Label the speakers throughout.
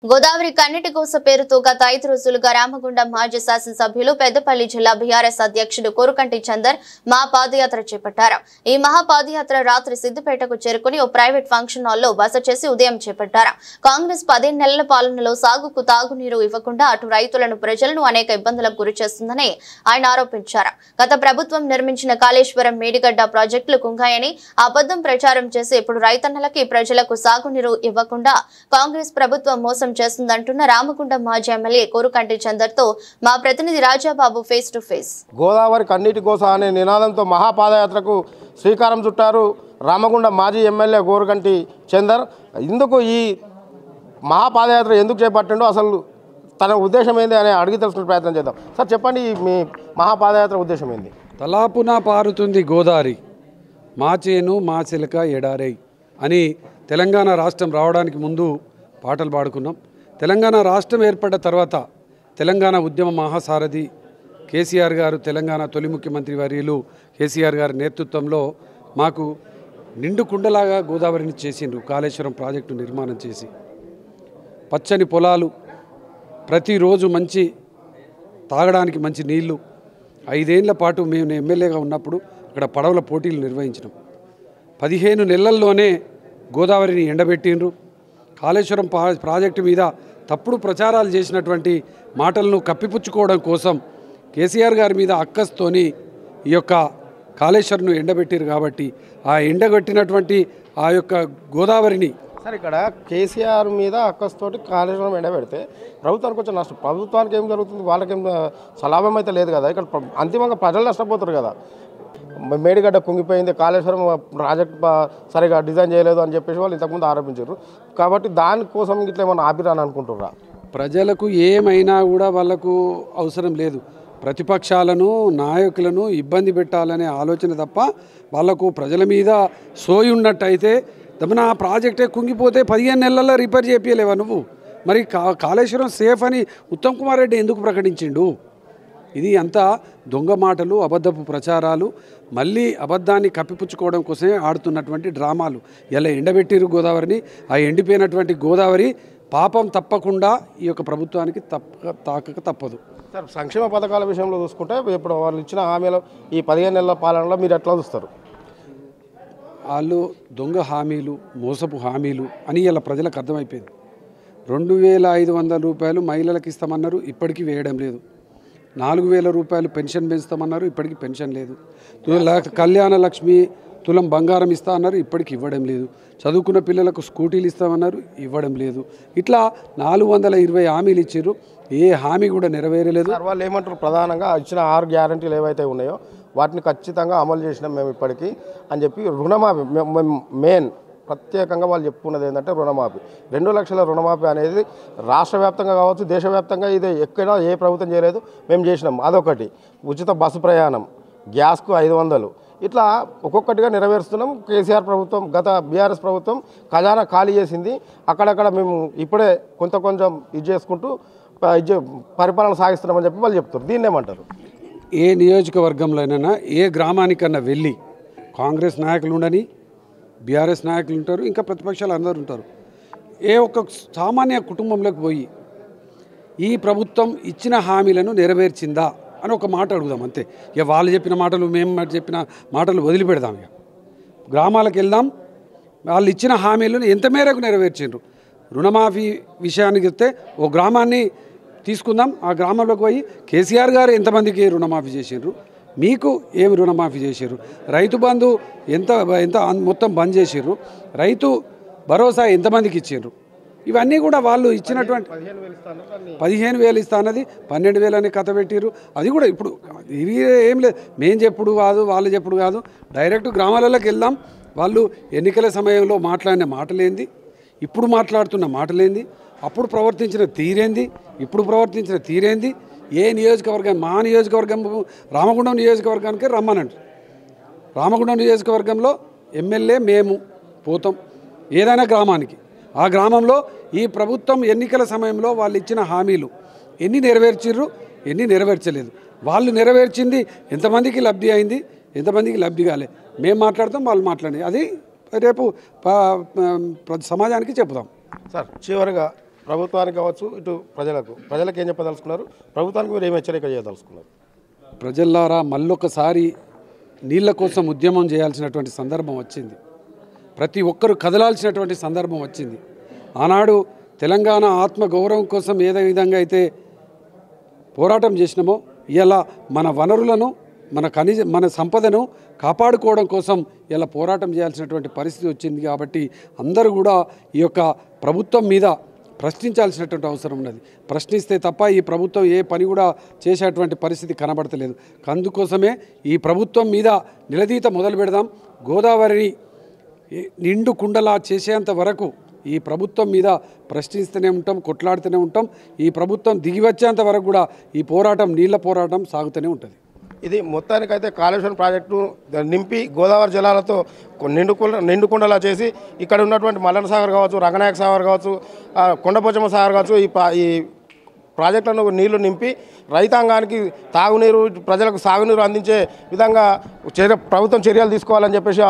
Speaker 1: గోదావరి కన్నెటి కోస పేరుతో గత 5 రోజులుగా రామగుండం మాజీ శాసనసభ్యులు పెద్దపల్లి జిల్లా బీఆర్ఎస్ అధ్యక్షుడు కోరుకంటి చందర్ మహాపాదయాత్ర చేపట్టారు. ఈ మహాపాదయాత్ర రాత్రి సిద్దిపేటకు చేరుకుని ఓ ప్రైవేట్ ఫంక్షన్ హాల్లో బస చేసి ఉదయం చేపట్టారు. కాంగ్రెస్ 15 నెలల పాలనలో సాగుకు తాగునీరు ఇవ్వకుండా అటు రైతులను ప్రజలను అనేక ఇబ్బందులకు గురి చేస్తుందని ఆయన ఆరోపించారు. గత ప్రభుత్వం నిర్మించిన కాళేశ్వరం మేడిగడ్డ ప్రాజెక్టులు కుంగాయని అబద్ధం ప్రచారం చేసి ఇప్పుడు రైతన్నలకి ప్రజలకు సాగునీరు ఇవ్వకుండా కాంగ్రెస్ ప్రభుత్వం మోసం చేస్తుందంటున్న రామగుండం మాజీ ఎమ్మెల్యే కోరుకంటి చందర్ తో మా ప్రతినిధి Rajababu face to face.
Speaker 2: Godavari కన్నీటి కోస అనే నినాదంతో మహాపాదయాత్రకు శ్రీకారం చుట్టారు రామగుండం మాజీ ఎమ్మెల్యే కోరుకంటి చందర్. ఇందుకు ఈ మహాపాదయాత్ర ఎందుకు చేపట్టిండో అసలు తన ఉద్దేశం ఏంది అని అడిగి తెలుసుకునే ప్రయత్నం చేద్దాం. సార్ చెప్పండి, మీ మహాపాదయాత్ర ఉద్దేశం ఏంది?
Speaker 3: తలాపున పారుతుంది గోదావరి, మా చేను మా చిలక ఎడారై అని తెలంగాణ రాష్ట్రం రావడానికి ముందు పాటలు పాడుకున్నాం. తెలంగాణ రాష్ట్రం ఏర్పడ్డ తర్వాత తెలంగాణ ఉద్యమ మహాసారథి కేసీఆర్ గారు, తెలంగాణ తొలి ముఖ్యమంత్రి వర్యులు కేసీఆర్ గారి నేతృత్వంలో మాకు నిండు కుండలాగా గోదావరిని చేసిండ్రు. కాళేశ్వరం ప్రాజెక్టు నిర్మాణం చేసి పచ్చని పొలాలు, ప్రతిరోజు మంచి తాగడానికి మంచి నీళ్లు. 5 ఏళ్ల పాటు మేము ఎమ్మెల్యేగా ఉన్నప్పుడు అక్కడ పడవల పోటీలు నిర్వహించినాం. 15 నెలల్లోనే గోదావరిని ఎండబెట్టిండ్రు. కాళేశ్వరం ప్రాజెక్టు మీద తప్పుడు ప్రచారాలు చేసినటువంటి మాటలను కప్పిపుచ్చుకోవడం కోసం కేసీఆర్ గారి మీద అక్కస్తోని ఈ యొక్క కాళేశ్వరంను ఎండబెట్టారు. కాబట్టి ఆ ఎండగట్టినటువంటి ఆ యొక్క గోదావరిని
Speaker 2: సార్ ఇక్కడ కేసీఆర్ మీద అక్కస్తోటి కాళేశ్వరం ఎండబెడితే ప్రభుత్వానికి వచ్చే నష్టం, ప్రభుత్వానికి ఏం జరుగుతుంది? వాళ్ళకేం లాభం అయితే లేదు కదా. ఇక్కడ అంతిమంగా ప్రజలు నష్టపోతారు కదా. మేడిగడ్డ కుంగిపోయింది, కాళేశ్వరం ప్రాజెక్ట్ సరిగా డిజైన్ చేయలేదు అని చెప్పేసి వాళ్ళు ఇంతకుముందు ఆరోపించారు. కాబట్టి దానికోసం ఇట్లా ఏమన్నా ఆపిరాని అనుకుంటున్నారా?
Speaker 3: ప్రజలకు ఏమైనా కూడా వాళ్ళకు అవసరం లేదు. ప్రతిపక్షాలను, నాయకులను ఇబ్బంది పెట్టాలనే ఆలోచన తప్ప వాళ్లకు ప్రజల మీద సోయి ఉన్నట్టయితే తమన ఆ ప్రాజెక్టే కుంగిపోతే 15 నెలల్లో రిపేర్ చేపియలేవా నువ్వు? మరి కాళేశ్వరం సేఫ్ అని ఉత్తమ్ కుమార్ రెడ్డి ఎందుకు ప్రకటించిండు? ఇది అంతా దొంగ మాటలు, అబద్ధపు ప్రచారాలు, మళ్ళీ అబద్ధాన్ని కప్పిపుచ్చుకోవడం కోసమే ఆడుతున్నటువంటి డ్రామాలు. ఇలా ఎండబెట్టిరు గోదావరిని. ఆ ఎండిపోయినటువంటి గోదావరి పాపం తప్పకుండా ఈ యొక్క ప్రభుత్వానికి తాకక తప్పదు.
Speaker 2: సార్ సంక్షేమ పథకాల విషయంలో చూసుకుంటే ఇప్పుడు వాళ్ళు ఇచ్చిన హామీలు ఈ 15 నెలల పాలనలో మీరు ఎట్లా చూస్తారు?
Speaker 3: వాళ్ళు దొంగ హామీలు, మోసపు హామీలు అని ఇలా ప్రజలకు అర్థమైపోయింది. 2500 రూపాయలు మహిళలకు ఇస్తామన్నారు, ఇప్పటికీ వేయడం లేదు. 4000 రూపాయలు పెన్షన్ పెంచుతామన్నారు, ఇప్పటికీ పెన్షన్ లేదు. కళ్యాణ లక్ష్మి తులం బంగారం ఇస్తా అన్నారు, ఇప్పటికి ఇవ్వడం లేదు. చదువుకున్న పిల్లలకు స్కూటీలు ఇస్తామన్నారు, ఇవ్వడం లేదు. ఇట్లా 420 హామీలు ఇచ్చారు, ఏ హామీ కూడా నెరవేరలేదు.
Speaker 2: వాళ్ళు ఏమంటారు? ప్రధానంగా ఇచ్చిన 6 గ్యారంటీలు ఏవైతే ఉన్నాయో వాటిని ఖచ్చితంగా అమలు చేసినాం మేము ఇప్పటికీ అని చెప్పి రుణమాఫీ మెయిన్ ప్రత్యేకంగా వాళ్ళు చెప్పుకున్నది ఏంటంటే రుణమాఫీ. 2 లక్షల రుణమాఫీ అనేది రాష్ట్ర వ్యాప్తంగా కావచ్చు, దేశవ్యాప్తంగా ఇది ఎక్కడ ఏ ప్రభుత్వం చేయలేదు, మేము చేసినాం. అదొకటి. ఉచిత బస్సు ప్రయాణం, గ్యాస్కు 500, ఇట్లా ఒక్కొక్కటిగా నెరవేరుస్తున్నాం. కేసీఆర్ ప్రభుత్వం, గత బీఆర్ఎస్ ప్రభుత్వం ఖజానా ఖాళీ చేసింది. అక్కడక్కడ మేము ఇప్పుడే కొంచెం ఇది చేసుకుంటూ పరిపాలన సాగిస్తున్నామని చెప్పి వాళ్ళు చెప్తారు. దీన్ని ఏమంటారు?
Speaker 3: ఏ నియోజకవర్గంలోనైనా ఏ గ్రామానికన్నా వెళ్ళి కాంగ్రెస్ నాయకులు ఉండని, బీఆర్ఎస్ నాయకులు ఉంటారు, ఇంకా ప్రతిపక్షాలు అందరూ ఉంటారు. ఏ ఒక్క సామాన్య కుటుంబంలోకి పోయి ఈ ప్రభుత్వం ఇచ్చిన హామీలను నెరవేర్చిందా అని ఒక మాట అడుగుదాం అంతే. ఇక వాళ్ళు చెప్పిన మాటలు, మేము చెప్పిన మాటలు వదిలిపెడదాం. ఇక గ్రామాలకు వెళ్దాం, వాళ్ళు ఇచ్చిన హామీలను ఎంత మేరకు నెరవేర్చిండ్రు. రుణమాఫీ విషయానికి వస్తే ఓ గ్రామాన్ని తీసుకుందాం. ఆ గ్రామంలోకి పోయి కేసీఆర్ గారు ఎంతమందికి రుణమాఫీ చేసిండ్రు, మీకు ఏమి రుణమాఫీ చేశారు, రైతు బంధు ఎంత మొత్తం బంద్ చేసిర్రు, రైతు భరోసా ఎంతమందికి ఇచ్చిండ్రు, ఇవన్నీ కూడా వాళ్ళు ఇచ్చినటువంటి 15,000 ఇస్తా అన్నది 12,000 అని కథ పెట్టిర్రు. అది కూడా ఇప్పుడు ఇది ఏం లేదు, మేము చెప్పుడు కాదు, వాళ్ళు చెప్పుడు కాదు. డైరెక్ట్ గ్రామాలలోకి వెళ్దాం. వాళ్ళు ఎన్నికల సమయంలో మాట్లాడిన మాటలేంది, ఇప్పుడు మాట్లాడుతున్న మాటలేంది, అప్పుడు ప్రవర్తించిన తీరేంది, ఇప్పుడు ప్రవర్తించిన తీరేంది. ఏ నియోజకవర్గం, మా నియోజకవర్గం రామగుండం నియోజకవర్గానికి రమ్మనండి. రామగుండం నియోజకవర్గంలో ఎమ్మెల్యే మేము పోతాం ఏదైనా గ్రామానికి. ఆ గ్రామంలో ఈ ప్రభుత్వం ఎన్నికల సమయంలో వాళ్ళు ఇచ్చిన హామీలు ఎన్ని నెరవేర్చిర్రు, ఎన్ని నెరవేర్చలేదు, వాళ్ళు నెరవేర్చింది ఎంతమందికి లబ్ధి అయింది, ఎంతమందికి లబ్ధి కాలే, మేము మాట్లాడతాం, వాళ్ళు మాట్లాడి అది రేపు సమాజానికి చెప్తాం.
Speaker 2: సార్ చివరిగా ప్రభుత్వానికి కావచ్చు, ఇటు ప్రజలకు ఏం చెప్పదలుచుకున్నారు, ప్రభుత్వానికి మీరు ఏం హెచ్చరిక చేయదలుచుకున్నారు?
Speaker 3: ప్రజల్లారా మళ్ళొకసారి నీళ్ల కోసం ఉద్యమం చేయాల్సినటువంటి సందర్భం వచ్చింది. ప్రతి ఒక్కరూ కదలాల్సినటువంటి సందర్భం వచ్చింది. ఆనాడు తెలంగాణ ఆత్మగౌరవం కోసం ఏ విధంగా అయితే పోరాటం చేసినామో ఇలా మన వనరులను మన సంపదను కాపాడుకోవడం కోసం ఇలా పోరాటం చేయాల్సినటువంటి పరిస్థితి వచ్చింది. కాబట్టి అందరూ కూడా ఈ యొక్క ప్రభుత్వం మీద ప్రశ్నించాల్సినటువంటి అవసరం ఉన్నది. ప్రశ్నిస్తే తప్ప ఈ ప్రభుత్వం ఏ పని కూడా చేసేటువంటి పరిస్థితి కనబడతలేదు. అందుకోసమే ఈ ప్రభుత్వం మీద నిలదీత మొదలు పెడదాం. గోదావరిని నిండు కుండలా చేసేంత వరకు ఈ ప్రభుత్వం మీద ప్రశ్నిస్తూనే ఉంటాం, కొట్లాడుతూనే ఉంటాం. ఈ ప్రభుత్వం దిగివచ్చేంత వరకు కూడా ఈ పోరాటం, నీళ్ల పోరాటం సాగుతూనే ఉంటుంది.
Speaker 2: ఇది మొత్తానికైతే కాళేశ్వరం ప్రాజెక్టు నింపి గోదావరి జలాలతో నిండుకుండలా చేసి ఇక్కడ ఉన్నటువంటి మల్లన్న సాగర్ కావచ్చు, రంగనాయక సాగర్ కావచ్చు, కొండపోచమ్మ సాగర్ కావచ్చు, ఈ ప్రాజెక్టులను నీళ్లు నింపి రైతాంగానికి తాగునీరు, ప్రజలకు సాగునీరు అందించే విధంగా ప్రభుత్వం చర్యలు తీసుకోవాలని చెప్పేసి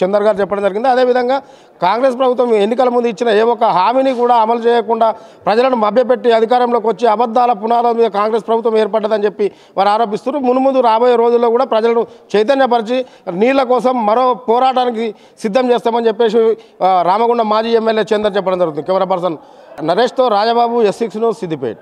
Speaker 2: చందర్ గారు చెప్పడం జరిగింది. అదేవిధంగా కాంగ్రెస్ ప్రభుత్వం ఎన్నికల ముందు ఇచ్చిన ఏ ఒక్క హామీని కూడా అమలు చేయకుండా ప్రజలను మభ్యపెట్టి అధికారంలోకి వచ్చి అబద్ధాల పునాదుల మీద కాంగ్రెస్ ప్రభుత్వం ఏర్పడ్డదని చెప్పి వారు ఆరోపిస్తున్నారు. మున్ముందు రాబోయే రోజుల్లో కూడా ప్రజలను చైతన్యపరిచి నీళ్ల కోసం మరో పోరాటానికి సిద్ధం చేస్తామని చెప్పేసి రామగుండం మాజీ ఎమ్మెల్యే చందర్ చెప్పడం జరుగుతుంది. కెమెరా పర్సన్ నరేష్తో రాజబాబు, S6 న్యూస్, సిద్దిపేట.